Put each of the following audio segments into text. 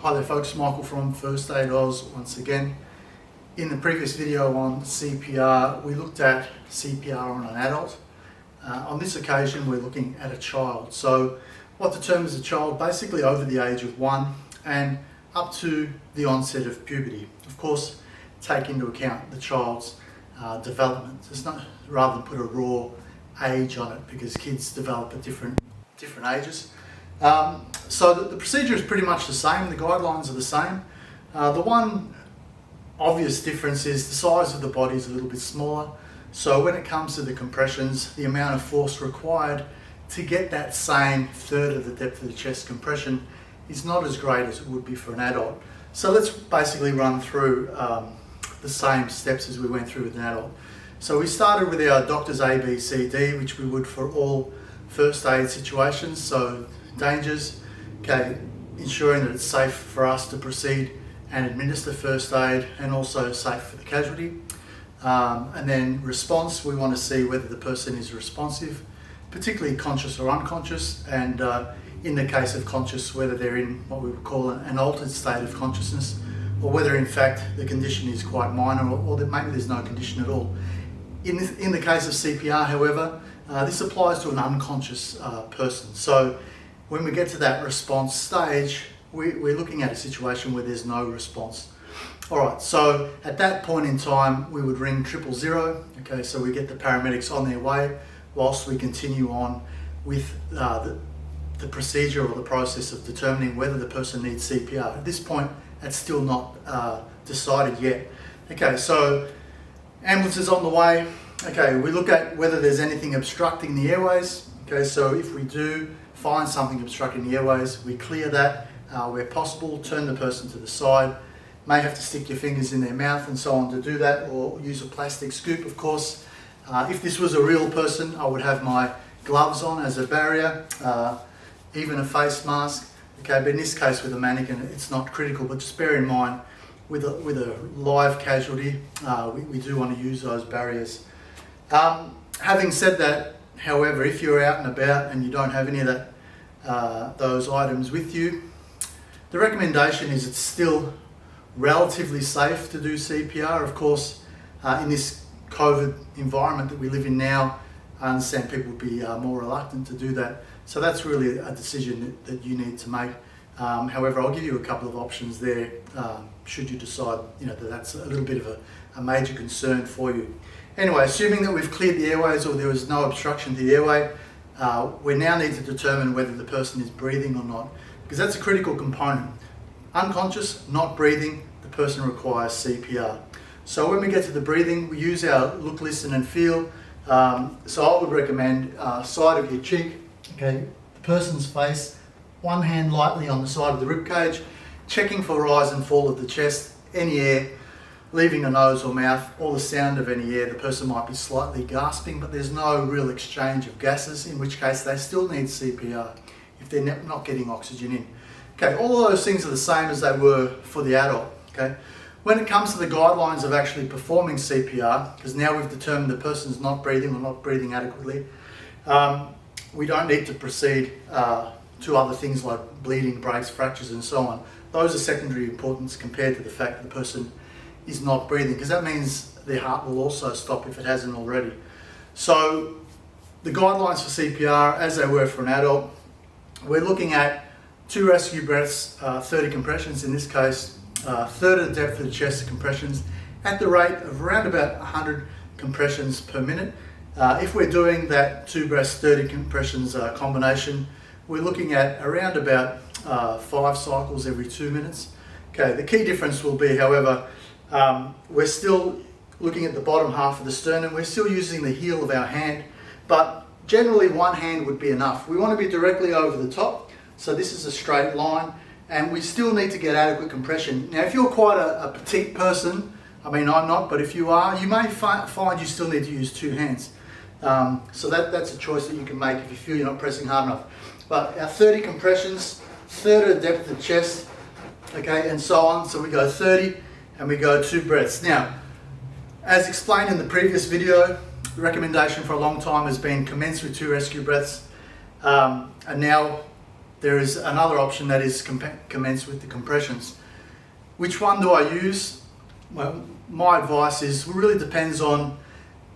Hi there folks, Michael from First Aid Oz once again. In the previous video on CPR, we looked at CPR on an adult. On this occasion we're looking at a child. So what determines a child? Basically over the age of 1 and up to the onset of puberty. Of course, take into account the child's development. It's not rather than put a raw age on it because kids develop at different ages. So the procedure is pretty much the same, the guidelines are the same. The one obvious difference is the size of the body is a little bit smaller. So when it comes to the compressions, the amount of force required to get that same third of the depth of the chest compression is not as great as it would be for an adult. So let's basically run through the same steps as we went through with an adult. So we started with our doctor's A, B, C, D, which we would for all first aid situations. So dangers, okay, ensuring that it's safe for us to proceed and administer first aid and also safe for the casualty. And then response, we want to see whether the person is responsive, particularly conscious or unconscious, and in the case of conscious, whether they're in what we would call an altered state of consciousness, or whether in fact the condition is quite minor, or that maybe there's no condition at all. In the case of CPR, however, this applies to an unconscious person. So when we get to that response stage, we're looking at a situation where there's no response. All right, so at that point in time, we would ring 000. Okay, so we get the paramedics on their way whilst we continue on with the procedure or the process of determining whether the person needs CPR. At this point, that's still not decided yet. Okay, so ambulance is on the way. Okay, we look at whether there's anything obstructing the airways. Okay, so if we do find something obstructing the airways, we clear that where possible, turn the person to the side. May have to stick your fingers in their mouth and so on to do that, or use a plastic scoop, of course. If this was a real person, I would have my gloves on as a barrier, even a face mask. Okay, but in this case with a mannequin, it's not critical, but just bear in mind, with a live casualty, we do want to use those barriers. Having said that, however, if you're out and about and you don't have any of that, those items with you, the recommendation is it's still relatively safe to do CPR. Of course, in this COVID environment that we live in now, I understand people would be more reluctant to do that. So that's really a decision that you need to make. However, I'll give you a couple of options there should you decide that that's a little bit of a major concern for you. Anyway, assuming that we've cleared the airways or there was no obstruction to the airway, we now need to determine whether the person is breathing or not, because that's a critical component. Unconscious, not breathing, the person requires CPR. So when we get to the breathing, we use our look, listen and feel. So I would recommend side of your cheek, okay, the person's face, one hand lightly on the side of the rib cage, checking for rise and fall of the chest, any air leaving the nose or mouth, or the sound of any air. The person might be slightly gasping, but there's no real exchange of gases, in which case they still need CPR if they're not getting oxygen in. Okay, all of those things are the same as they were for the adult. Okay, when it comes to the guidelines of actually performing CPR, because now we've determined the person's not breathing or not breathing adequately, we don't need to proceed to other things like bleeding, breaks, fractures and so on. Those are secondary importance compared to the fact that the person is not breathing, because that means their heart will also stop if it hasn't already. So the guidelines for CPR, as they were for an adult, we're looking at 2 rescue breaths, 30 compressions in this case, third of the depth of the chest compressions at the rate of around about 100 compressions per minute. If we're doing that 2 breaths, 30 compressions combination, we're looking at around about 5 cycles every 2 minutes. Okay, the key difference will be, however, we're still looking at the bottom half of the sternum. We're still using the heel of our hand, but generally one hand would be enough. We want to be directly over the top, so this is a straight line, and we still need to get adequate compression. Now, if you're quite a petite person, I mean I'm not, but if you are, you may find you still need to use 2 hands. So that's a choice that you can make if you feel you're not pressing hard enough. But our 30 compressions, third of the depth of the chest, okay, and so on. So we go 30 and we go 2 breaths. Now, as explained in the previous video, the recommendation for a long time has been commence with 2 rescue breaths, and now there is another option that is commence with the compressions. Which one do I use? Well, my advice is it really depends on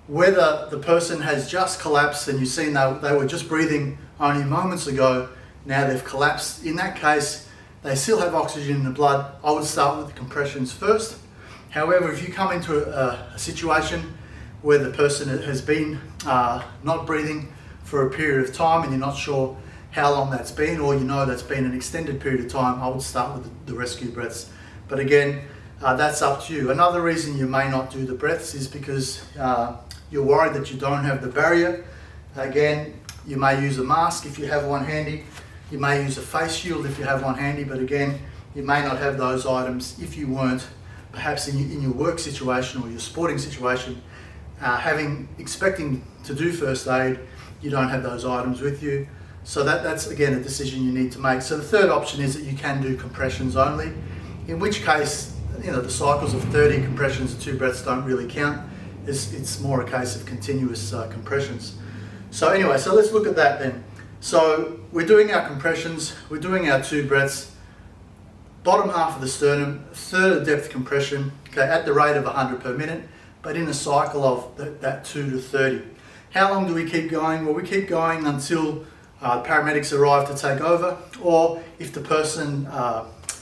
whether the person has just collapsed and you've seen they were just breathing only moments ago, now they've collapsed. In that case, they still have oxygen in the blood. I would start with the compressions first. However, if you come into a situation where the person has been not breathing for a period of time and you're not sure how long that's been, or you know that's been an extended period of time, I would start with the rescue breaths. But again, that's up to you. Another reason you may not do the breaths is because you're worried that you don't have the barrier. Again, you may use a mask if you have one handy. You may use a face shield if you have one handy, but again, you may not have those items if you weren't, perhaps in your work situation or your sporting situation, expecting to do first aid, you don't have those items with you. So that's again a decision you need to make. So the third option is that you can do compressions only, in which case, the cycles of 30 compressions and 2 breaths don't really count. It's more a case of continuous compressions. So anyway, so let's look at that then. So we're doing our compressions, we're doing our 2 breaths, bottom half of the sternum, third depth compression, okay, at the rate of 100 per minute, but in a cycle of that 2 to 30. How long do we keep going? Well, we keep going until paramedics arrive to take over, or if the person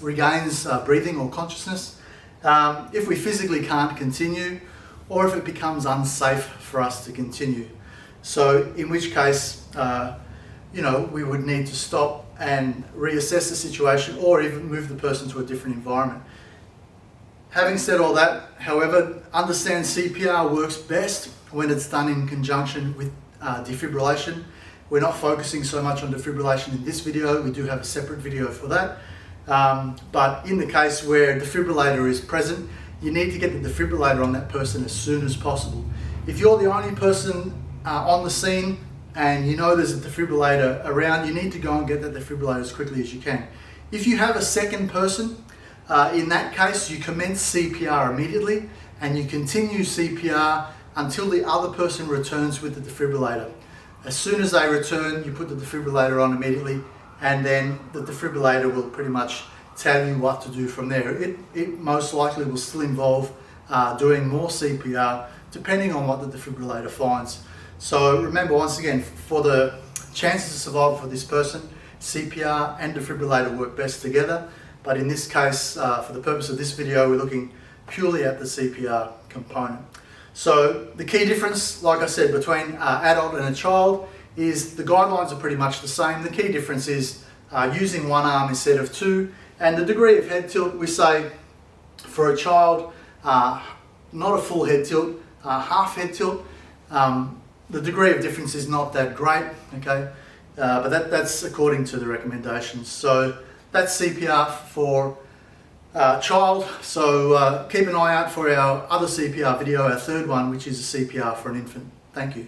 regains breathing or consciousness, if we physically can't continue, or if it becomes unsafe for us to continue. So in which case, we would need to stop and reassess the situation, or even move the person to a different environment. Having said all that, however, understand CPR works best when it's done in conjunction with defibrillation. We're not focusing so much on defibrillation in this video. We do have a separate video for that. But in the case where a defibrillator is present, you need to get the defibrillator on that person as soon as possible. If you're the only person on the scene and you know there's a defibrillator around, you need to go and get that defibrillator as quickly as you can. If you have a second person, in that case you commence CPR immediately and you continue CPR until the other person returns with the defibrillator. As soon as they return, you put the defibrillator on immediately, and then the defibrillator will pretty much tell you what to do from there. It most likely will still involve doing more CPR depending on what the defibrillator finds. So remember, once again, for the chances of survival for this person, CPR and defibrillator work best together. But in this case, for the purpose of this video, we're looking purely at the CPR component. So the key difference, like I said, between an adult and a child is the guidelines are pretty much the same. The key difference is using one arm instead of 2, and the degree of head tilt, we say for a child, not a full head tilt, half head tilt. The degree of difference is not that great, okay, but that's according to the recommendations. So that's CPR for child. So keep an eye out for our other CPR video, our third one, which is a CPR for an infant. Thank you.